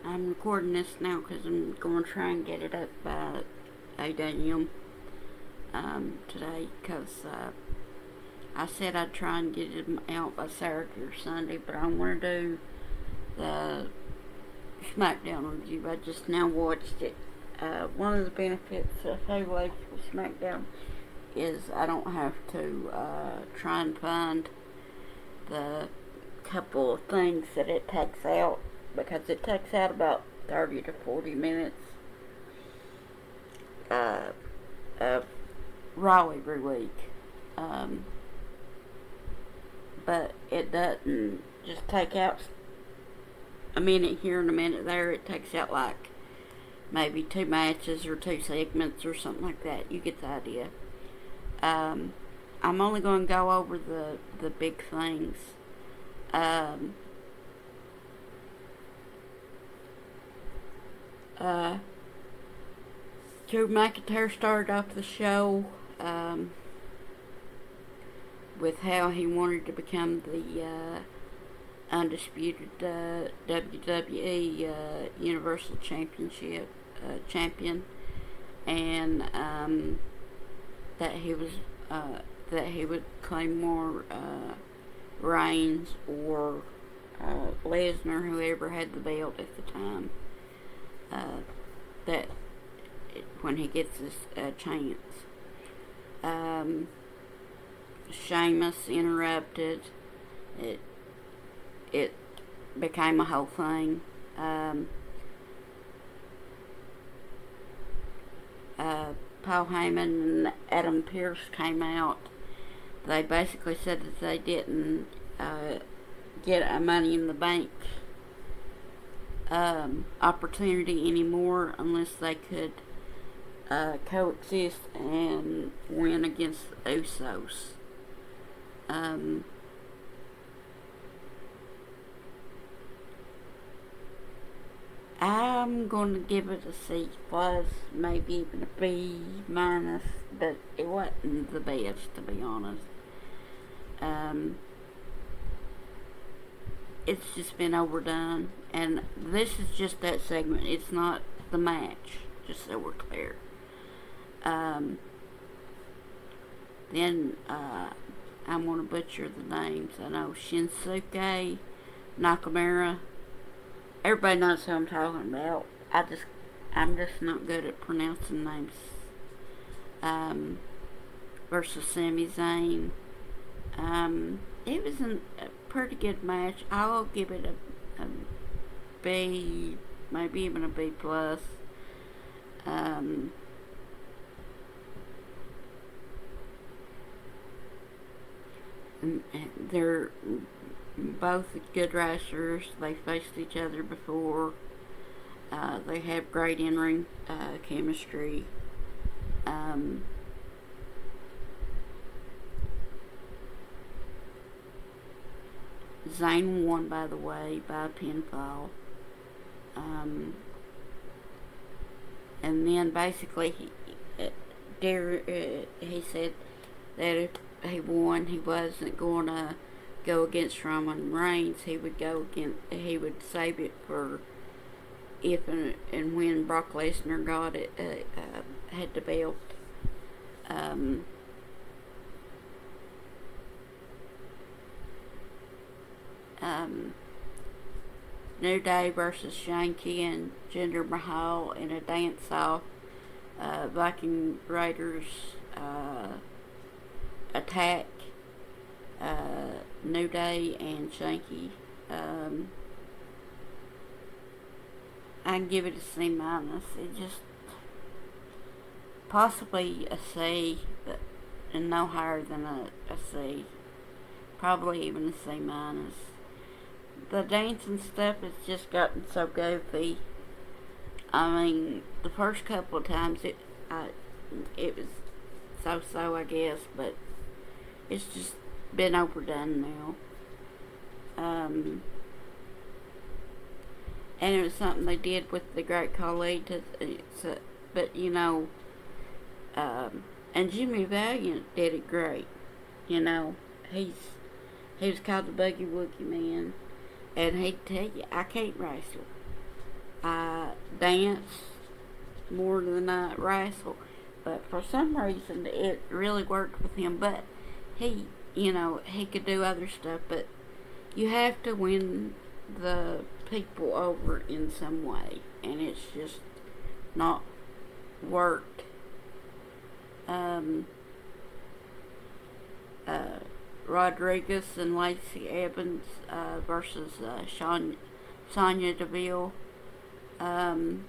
I'm recording this now because I'm going to try and get it up by 8 a.m. Today because I said I'd try and get it out by Saturday or Sunday, but I want to do the Smackdown review. I just now watched it. One of the benefits of Heavyweight Smackdown is I don't have to try and find the couple of things that it takes out, because it takes out about 30 to 40 minutes of Raw every week. But it doesn't just take out a minute here and a minute there. It takes out like maybe 2 matches or 2 segments or something like that. You get the idea. I'm only going to go over the big things. Drew McIntyre started off the show with how he wanted to become the undisputed WWE Universal Championship champion, and that he would claim more Reigns or Lesnar, whoever had the belt at the time. That when he gets his chance. Sheamus interrupted. It became a whole thing. Paul Heyman and Adam Pearce came out. They basically said that they didn't get a Money in the Bank opportunity anymore unless they could coexist and win against the Usos. I'm going to give it a C plus, maybe even a B minus, but it wasn't the best, to be honest. It's just been overdone, and this is just that segment. It's not the match, just so we're clear. Then I'm going to butcher the names. I know Shinsuke Nakamura. Everybody knows who I'm talking about. I'm just not good at pronouncing names. Versus Sami Zayn. It was a pretty good match. I'll give it a B, maybe even a B plus. They're both good wrestlers. They faced each other before. They have great in-ring chemistry. Zayn won, by the way, by pinfall. And then basically he said that if he won, he wasn't going to go against Roman Reigns. He would save it for if and when Brock Lesnar got it, had the belt. New Day versus Shanky and Jinder Mahal in a dance-off. Viking Raiders attack New Day and Shanky. I can give it a C minus. It just possibly a C, but and no higher than a C. Probably even a C minus. The dancing stuff has just gotten so goofy. I mean, the first couple of times it was so-so, I guess, but it's just been overdone now. And it was something they did with the Great Khali, but and Jimmy Valiant did it great. He was called the Boogie Woogie Man, and he'd tell you, I can't wrestle. I dance more than I wrestle. But for some reason, it really worked with him. But he, he could do other stuff. But you have to win the people over in some way. And it's just not worked. Rodriguez and Lacey Evans versus Sonya Deville. And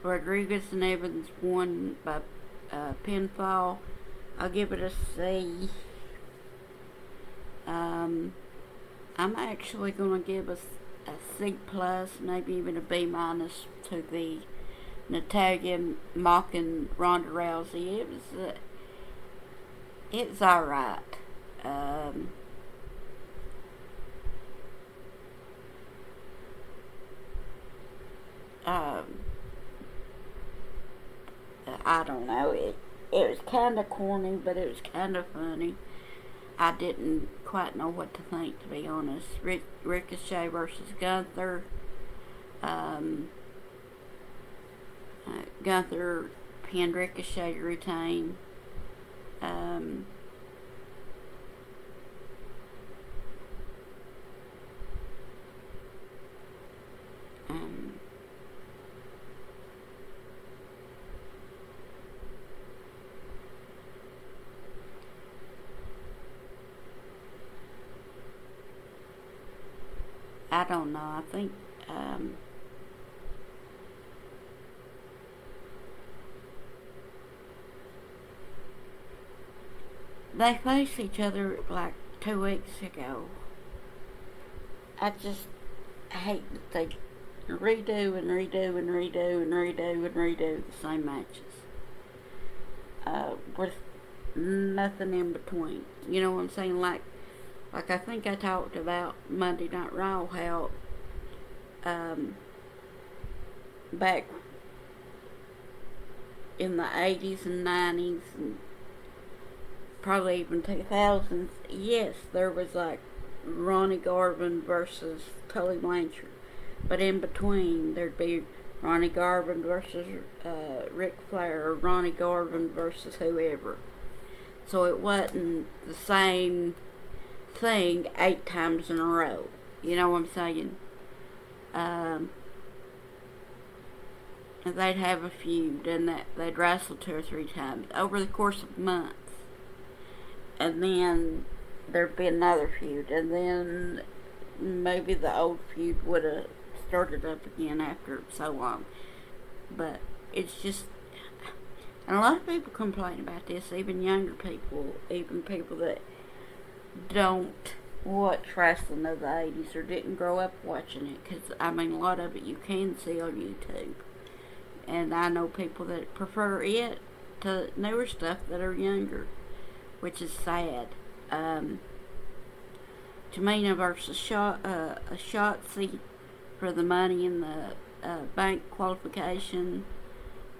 Rodriguez and Evans won by pinfall. I'll give it a C. I'm actually going to give a C plus, maybe even a B minus to the Natalia mocking Ronda Rousey. It's alright. I don't know. It was kind of corny, but it was kind of funny. I didn't quite know what to think, to be honest. Ricochet versus Gunther. Gunther pinned Ricochet to retain. I don't know. I think they faced each other like 2 weeks ago. I just hate that they redo and redo and redo and redo and redo the same matches with nothing in between. You know what I'm saying? Like I think I talked about Monday Night Raw, how back in the 80s and 90s and probably even 2000s, yes, there was like Ronnie Garvin versus Tully Blanchard. But in between, there'd be Ronnie Garvin versus Ric Flair, or Ronnie Garvin versus whoever. So it wasn't the same thing 8 times in a row. You know what I'm saying? They'd have a feud, and they'd wrestle 2 or 3 times over the course of months. And then there'd be another feud, and then maybe the old feud would have started up again after so long. But it's just, and a lot of people complain about this, even younger people, even people that don't watch wrestling of the 80s or didn't grow up watching it, because I mean, a lot of it you can see on YouTube. And I know people that prefer it to newer stuff that are younger, which is sad. Tamina versus Shotzi for the Money in the Bank qualification,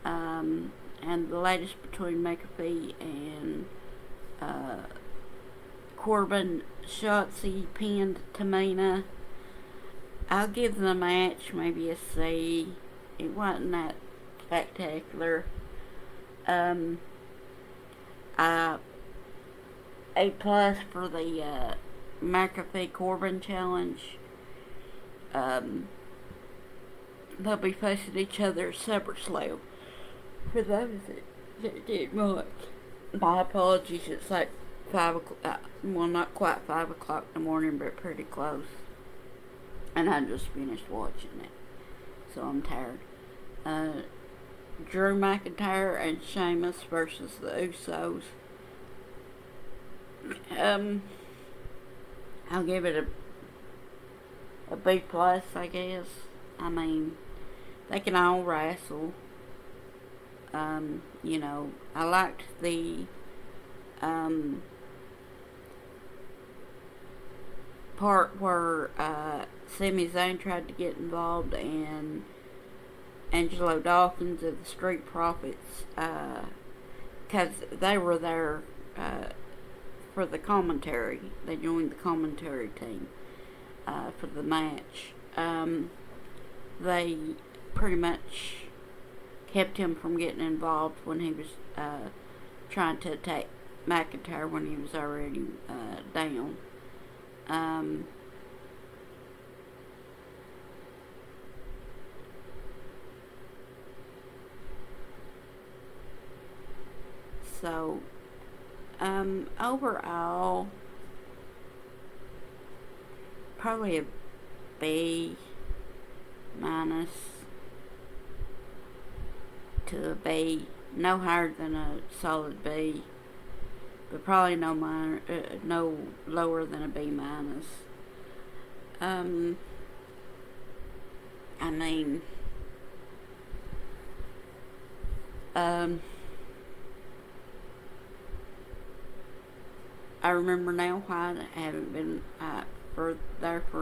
and the latest between McAfee and Corbin. Shotzi pinned Tamina. I'll give the match maybe a C. It wasn't that spectacular. A plus for the McAfee Corbin challenge. They'll be facing each other at SummerSlam. For those that didn't watch, my apologies. It's like 5 o'clock. Well, not quite 5 o'clock in the morning, but pretty close. And I just finished watching it, so I'm tired. Drew McIntyre and Sheamus versus the Usos. I'll give it a B plus, I guess. I mean, they can all wrestle. I liked the part where Sami Zayn tried to get involved and Angelo Dawkins of the Street Profits, because they were there for the commentary. They joined the commentary team for the match. They pretty much kept him from getting involved when he was trying to attack McIntyre when he was already down. So, overall, probably a B minus to a B. No higher than a solid B, but probably no lower than a B minus. I mean, I remember now why I haven't been for a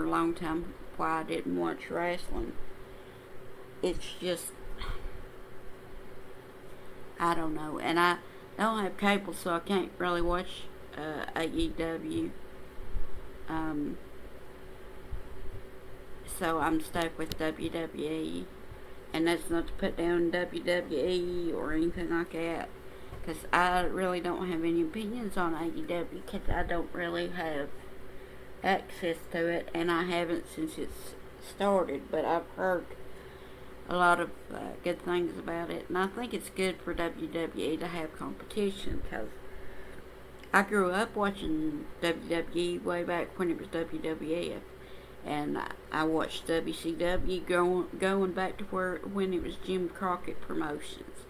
long time. Why I didn't watch wrestling. It's just, I don't know, and I don't have cable, so I can't really watch AEW. So I'm stuck with WWE, and that's not to put down WWE or anything like that, because I really don't have any opinions on AEW, because I don't really have access to it, and I haven't since it's started, but I've heard a lot of good things about it, and I think it's good for WWE to have competition, because I grew up watching WWE way back when it was WWF, and I watched WCW going back to when it was Jim Crockett Promotions,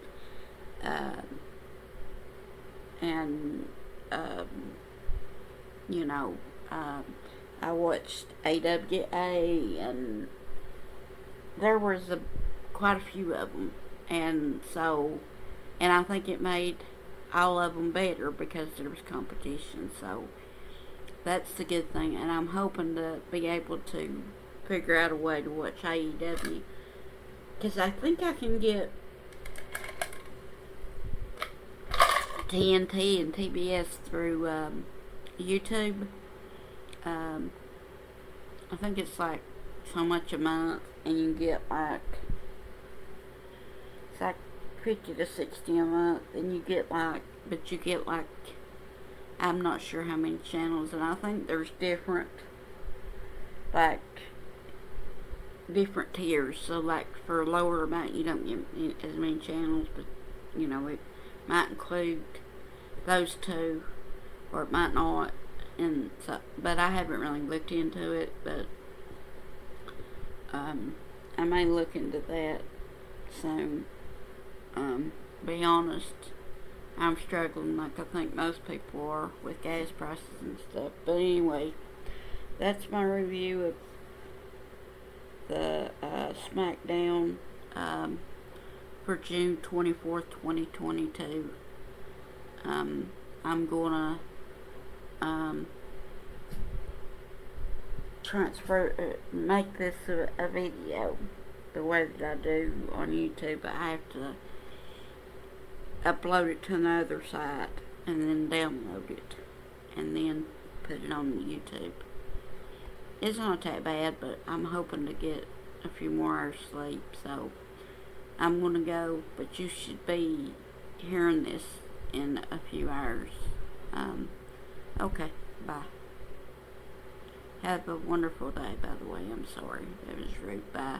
and you know, I watched AWA, and there was quite a few of them, and I think it made all of them better because there was competition. So that's the good thing, and I'm hoping to be able to figure out a way to watch AEW, because I think I can get TNT and TBS through YouTube. I think it's like so much a month, and you get like, it's like 50 to 60 a month, and you get like, I'm not sure how many channels, and I think there's different tiers. So like for a lower amount, you don't get as many channels, but you know, it might include those two, or it might not. And so, but I haven't really looked into it, but I may look into that soon. Be honest, I'm struggling like I think most people are with gas prices and stuff. But anyway, that's my review of the Smackdown for June 24th, 2022. I'm gonna make this a video the way that I do on YouTube. I have to upload it to another site and then download it and then put it on YouTube. It's not that bad, but I'm hoping to get a few more hours sleep, so I'm gonna go, but you should be hearing this in a few hours. Okay, bye. Have a wonderful day, by the way. I'm sorry. That was rude. Bye.